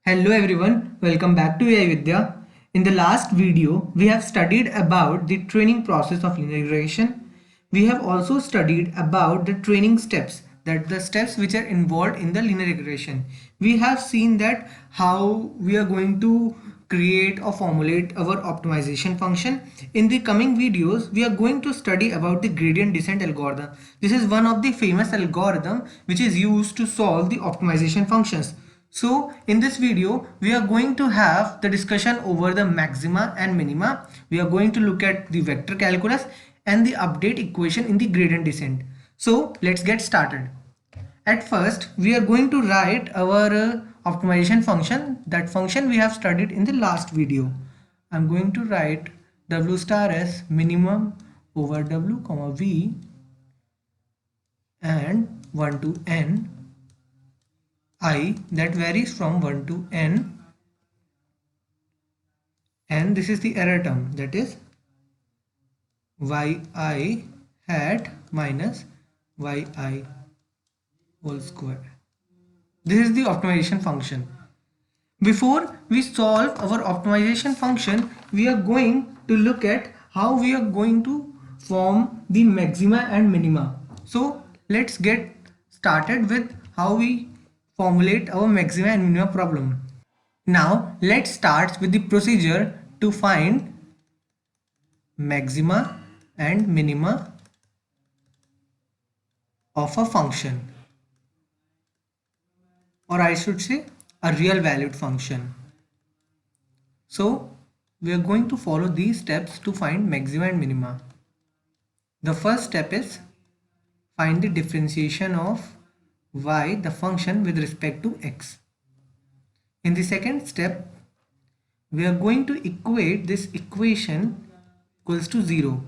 Hello everyone, welcome back to AI Vidya. In the last video, we have studied about the training process of linear regression. We have also studied about the training steps, that the steps which are involved in the linear regression. We have seen that how we are going to create or formulate our optimization function. In the coming videos, we are going to study about the gradient descent algorithm. This is one of the famous algorithm which is used to solve the optimization functions. So in this video, we are going to have the discussion over the maxima and minima. We are going to look at the vector calculus and the update equation in the gradient descent. So let's get started. At first, we are going to write our optimization function. That function we have studied in the last video. I'm going to write W star as minimum over W comma V and 1 to n I that varies from 1 to n, and this is the error term, that is yi hat minus yi whole square. This is the optimization function. Before we solve our optimization function, we are going to look at how we are going to form the maxima and minima. So let's get started with how we formulate our maxima and minima problem. Now let's start with the procedure to find maxima and minima of a function, or I should say a real valued function. So we are going to follow these steps to find maxima and minima. The first step is find the differentiation of y, the function, with respect to x. In the second step, we are going to equate this equation equals to 0.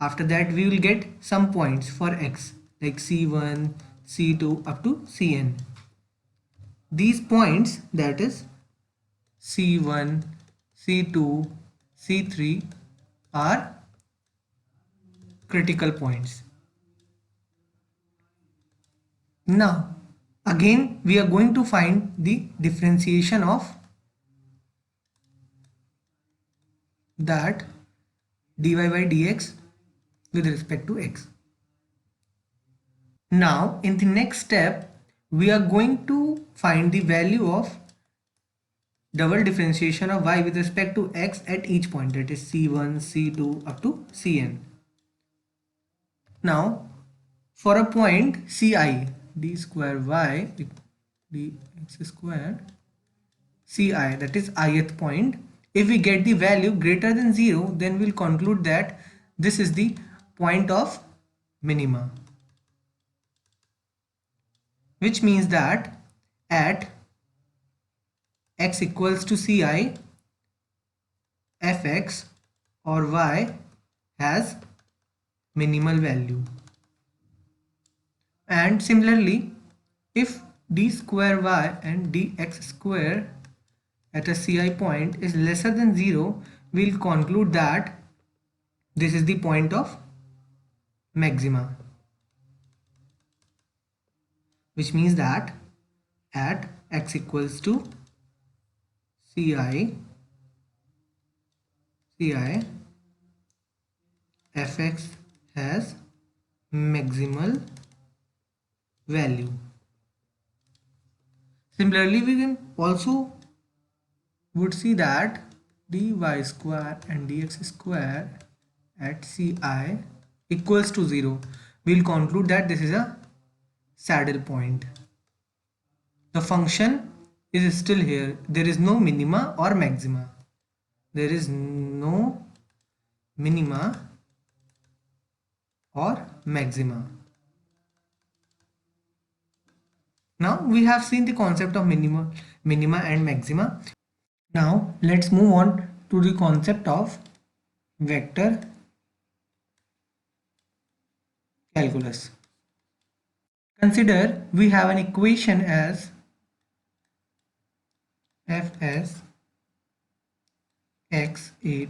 After that, we will get some points for x like c1, c2 up to cn. These points, that is c1, c2, c3, are critical points. Now again we are going to find the differentiation of that dy by dx with respect to x. Now in the next step, we are going to find the value of double differentiation of y with respect to x at each point, that is c1, c2 up to cn. Now for a point ci, d square y dx square ci, that is ith point, if we get the value greater than 0, then we'll conclude that this is the point of minima, which means that at x equals to ci, fx or y has minimal value. And similarly, if d square y and dx square at a ci point is lesser than 0, we'll conclude that this is the point of maxima, which means that at x equals to ci fx has maximal value. Similarly, we can also would see that dy square and dx square at ci equals to 0. We'll conclude that this is a saddle point. The function is still here. There is no minima or maxima. There is no minima or maxima. Now we have seen the concept of minima and maxima. Now let's move on to the concept of vector calculus. Consider we have an equation as fs x a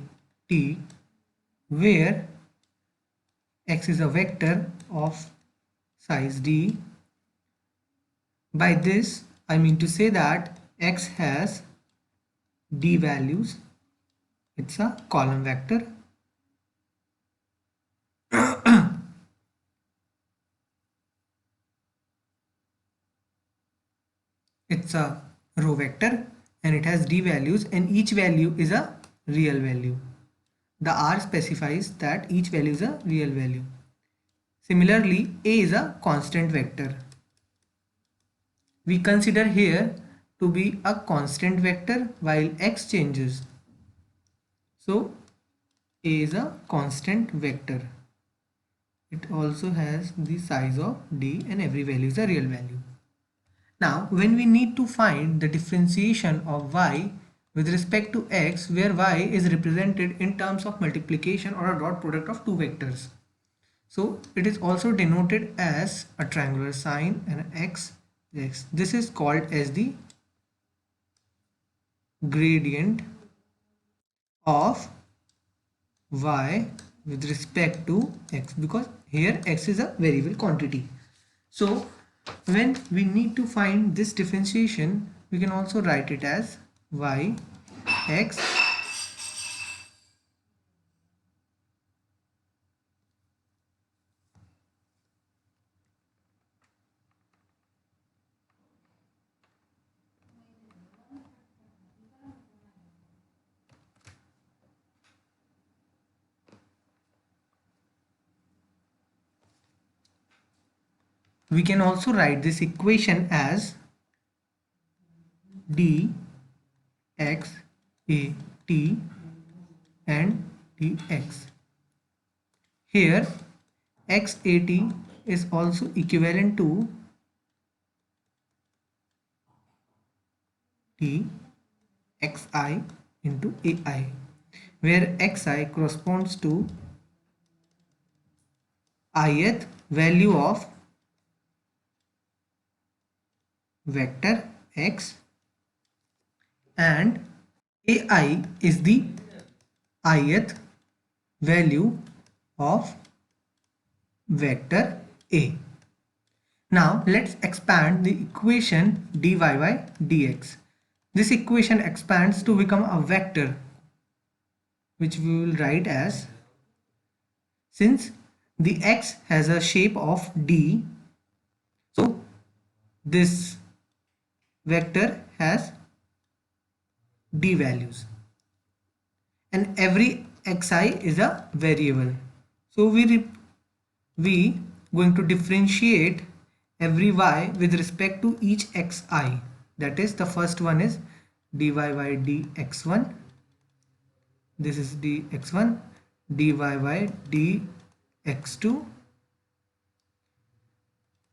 t, where x is a vector of size d. By this I mean to say that x has d values. It's a column vector. It's a row vector and it has d values, and each value is a real value. The R specifies that each value is a real value. Similarly, A is a constant vector. We consider here to be a constant vector while x changes. So A is a constant vector. It also has the size of d and every value is a real value. Now, when we need to find the differentiation of y with respect to x, where y is represented in terms of multiplication or a dot product of two vectors. So it is also denoted as a triangular sign and x. This is called as the gradient of y with respect to x, because here x is a variable quantity. So when we need to find this differentiation, we can also write it as y x we can also write this equation as d x a t and dx. Here xat is also equivalent to dxi into ai, where xi corresponds to ith value of vector x and ai is the ith value of vector a. Now let's expand the equation dy by dx. This equation expands to become a vector, which we will write as, since the x has a shape of d, so this vector has d values and every xi is a variable. So we going to differentiate every y with respect to each xi. That is, the first one is dy by dx1. This is dx1, dy by dx2,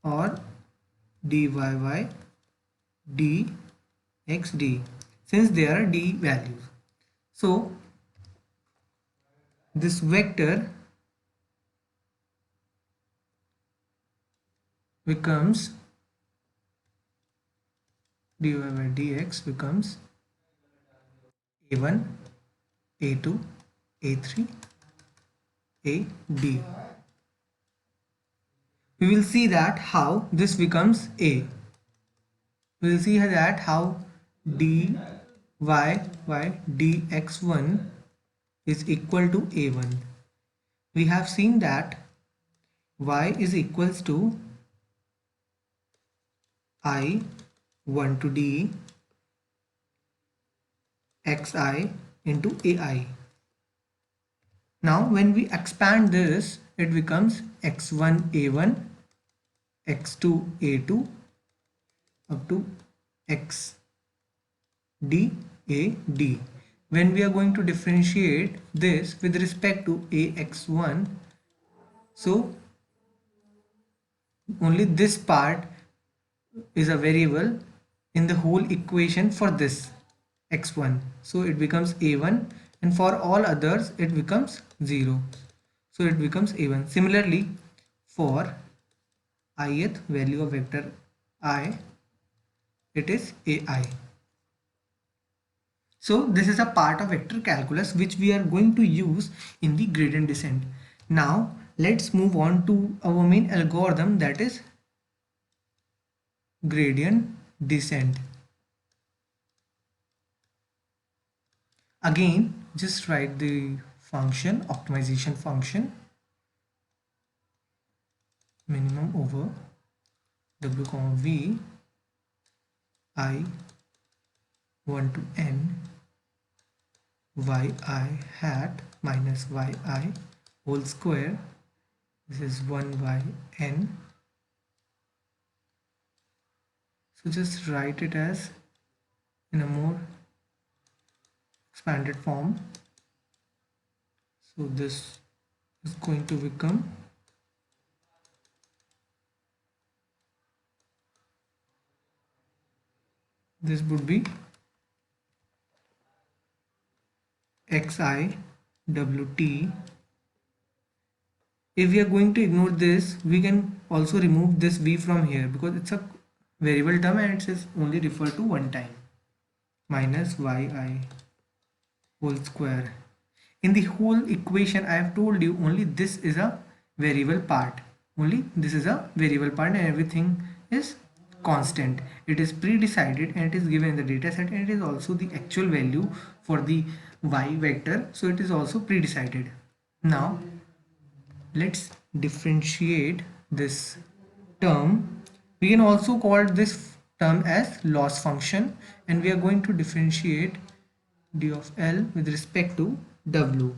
or dy by dxd, since there are d values. So this vector becomes dy by dx becomes a1, a2, a3, ad. We will see that how this becomes a. We will see that how dy by dx1 is equal to a1. We have seen that y is equals to I1 to d xi into ai. Now when we expand this, it becomes x1 a1, x2 a2 up to x d a d. When we are going to differentiate this with respect to ax1, so only this part is a variable in the whole equation for this x1, so it becomes a1, and for all others it becomes 0, so it becomes a1. Similarly, for ith value of vector I, it is ai. So this is a part of vector calculus which we are going to use in the gradient descent. Now let's move on to our main algorithm, that is gradient descent. Again, just write the function, optimization function, minimum over w comma v I 1 to n yi hat minus yi whole square. This is 1 yn. So just write it as in a more expanded form. So this is going to become this would be xi wt. If we are going to ignore this, we can also remove this v from here because it's a variable term and it is only referred to one time. Minus yi whole square. In the whole equation, I have told you only this is a variable part. Only this is a variable part and everything is constant. It is pre-decided and it is given in the data set, and it is also the actual value for the y vector. So it is also pre-decided. Now let's differentiate this term. We can also call this term as loss function, and we are going to differentiate d of L with respect to W.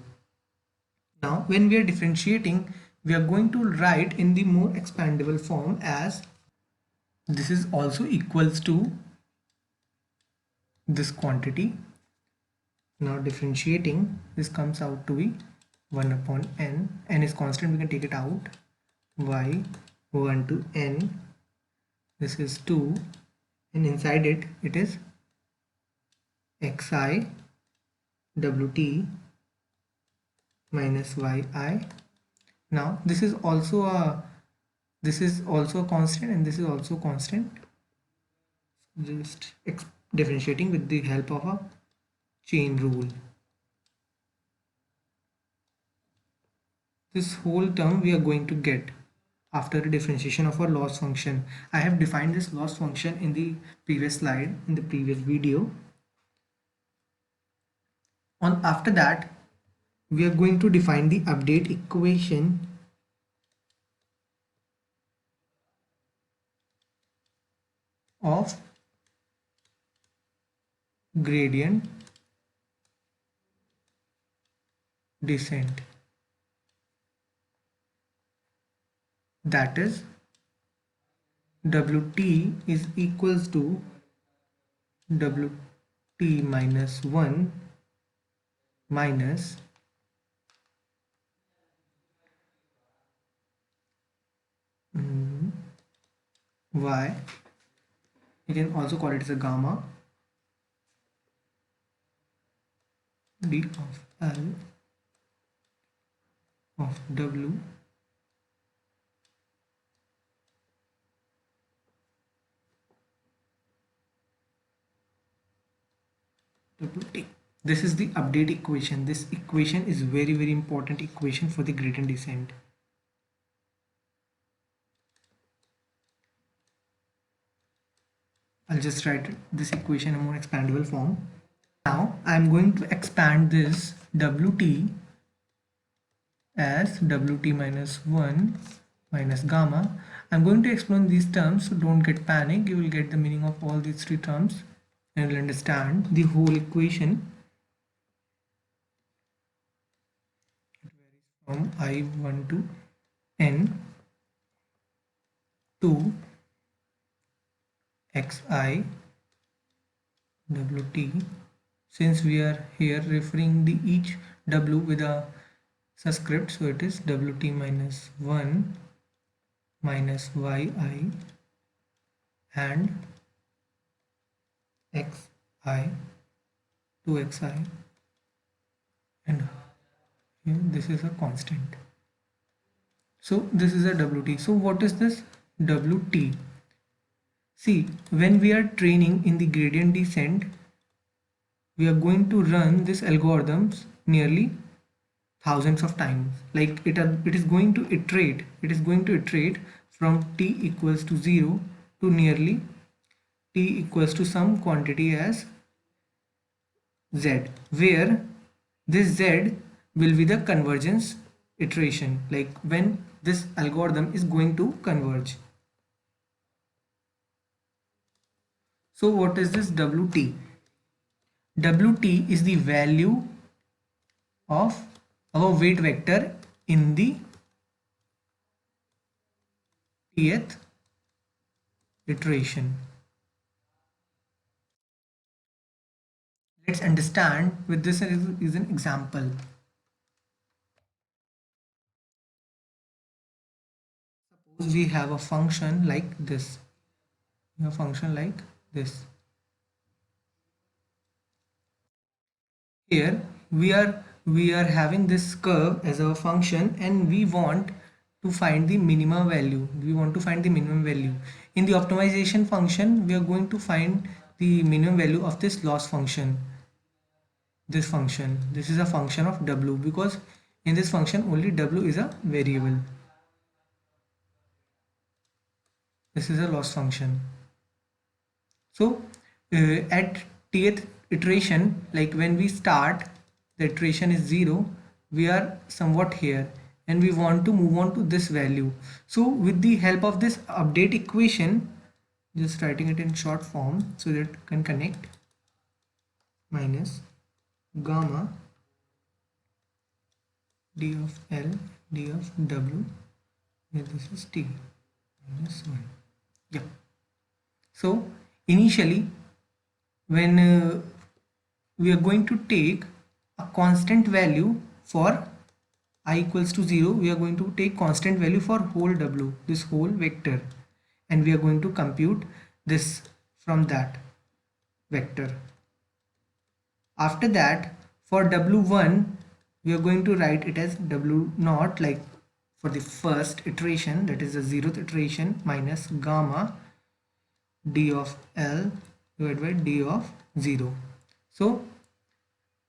Now when we are differentiating, we are going to write in the more expandable form as this is also equals to this quantity. Now differentiating, this comes out to be 1 upon n is constant, we can take it out, y 1 to n, this is 2, and inside it is xi wt minus yi. Now this is also a constant and this is also constant. Just differentiating with the help of a chain rule. This whole term we are going to get after the differentiation of our loss function. I have defined this loss function in the previous slide, in the previous video. After that, we are going to define the update equation of gradient descent. That is, Wt is equals to Wt minus 1 minus y. You can also call it as a gamma d of L of W Wt. This is the update equation. This equation is very important equation for the gradient descent. I'll just write this equation in a more expandable form. Now I'm going to expand this Wt as Wt minus 1 minus gamma. I'm going to explain these terms, so don't get panic. You will get the meaning of all these three terms and will understand the whole equation. It varies from I1 to n to xi wt. Since we are here referring the each w with a subscript, so it is wt minus 1 minus yi and xi to xi, and here this is a constant. So this is a wt. So what is this wt? See, when we are training in the gradient descent, we are going to run this algorithms nearly thousands of times. Like it is going to iterate. It is going to iterate from t equals to 0 to nearly t equals to some quantity as Z, where this Z will be the convergence iteration, like when this algorithm is going to converge. So what is this WT? WT is the value of our weight vector in the Tth iteration. Let's understand with this is an example. Suppose we have a function like this. A function like this. Here we are having this curve as a function, and we want to find the minimum value. We want to find the minimum value. In the optimization function, we are going to find the minimum value of this loss function. This function, this is a function of w, because in this function only w is a variable. This is a loss function. So at tth iteration, like when we start, the iteration is 0, we are somewhat here and we want to move on to this value. So with the help of this update equation, just writing it in short form so that it can connect, minus gamma d of L d of W, and this is t minus 1. Yeah. So initially, when we are going to take a constant value for I equals to 0, we are going to take constant value for whole W, this whole vector, and we are going to compute this from that vector. After that, for W1, we are going to write it as W0, like for the first iteration, that is the 0th iteration, minus gamma d of L divided by d of 0. So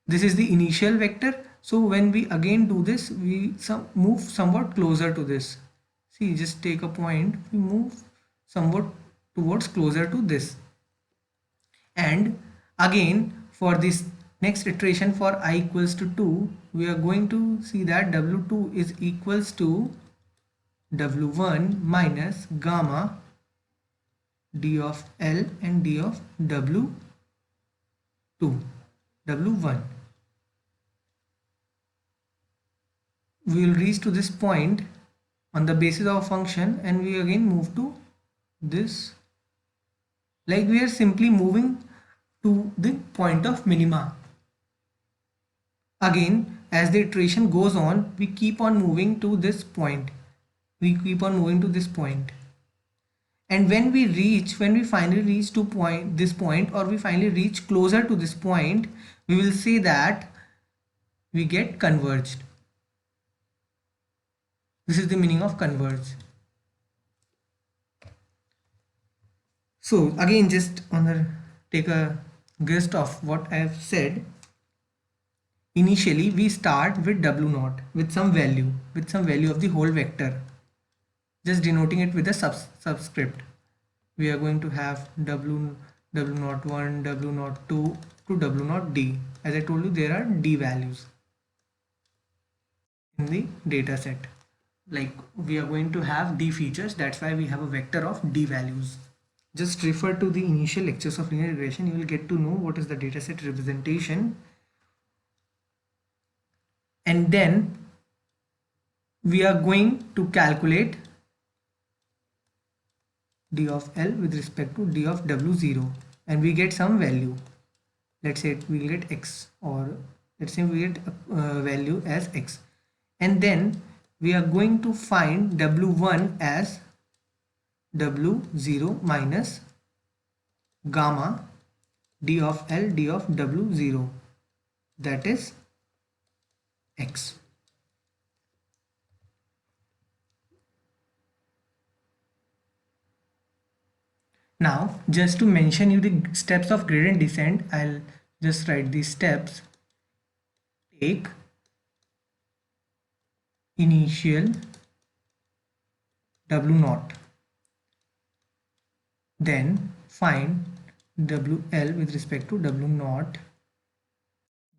this is the initial vector. So when we again do this, we move somewhat closer to this. See, just take a point, we move somewhat towards closer to this. And again, for this next iteration, for I equals to 2, we are going to see that W2 is equals to W1 minus gamma d of L and d of W2, W1. We will reach to this point on the basis of a function, and we again move to this, like we are simply moving to the point of minima. Again, as the iteration goes on, we keep on moving to this point. We keep on moving to this point. And when we finally reach to this point, or we finally reach closer to this point, we will say that we get converged. This is the meaning of converge. So again, just take a gist of what I have said. Initially, we start with W0 with some value of the whole vector, just denoting it with a subscript. We are going to have W01, W02 to W0D. As I told you, there are D values in the data set. Like we are going to have D features, that's why we have a vector of D values. Just refer to the initial lectures of linear regression. You will get to know what is the dataset representation. And then we are going to calculate d of L with respect to d of W0, and we get some value. Let's say we will get x, or let's say we get a value as x. And then we are going to find W1 as W0 minus gamma d of L d of W0, that is x. Now, just to mention you the steps of gradient descent, I'll just write these steps. Take initial W0, then find WL with respect to W0,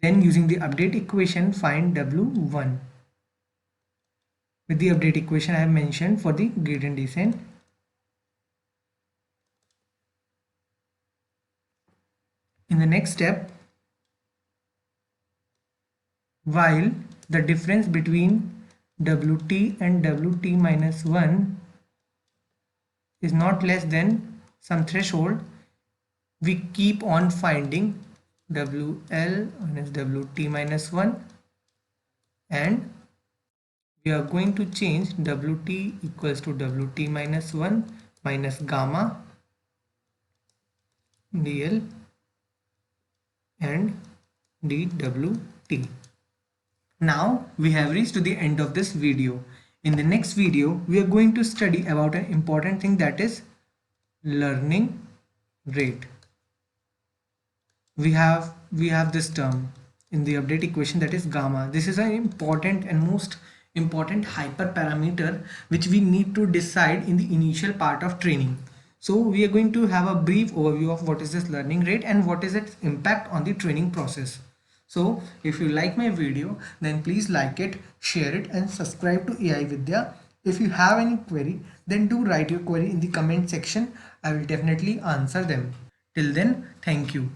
Then using the update equation, find W1. With the update equation I have mentioned for the gradient descent. In the next step, while the difference between Wt and Wt minus 1 is not less than some threshold, we keep on finding WL minus Wt minus 1, and we are going to change Wt equals to Wt minus 1 minus gamma dl and dWt. Now we have reached to the end of this video. In the next video, we are going to study about an important thing, that is learning rate. We have this term in the update equation, that is gamma. This is an important and most important hyperparameter which we need to decide in the initial part of training. So we are going to have a brief overview of what is this learning rate and what is its impact on the training process. So if you like my video, then please like it, share it and subscribe to AI Vidya. If you have any query, then do write your query in the comment section. I will definitely answer them. Till then, thank you.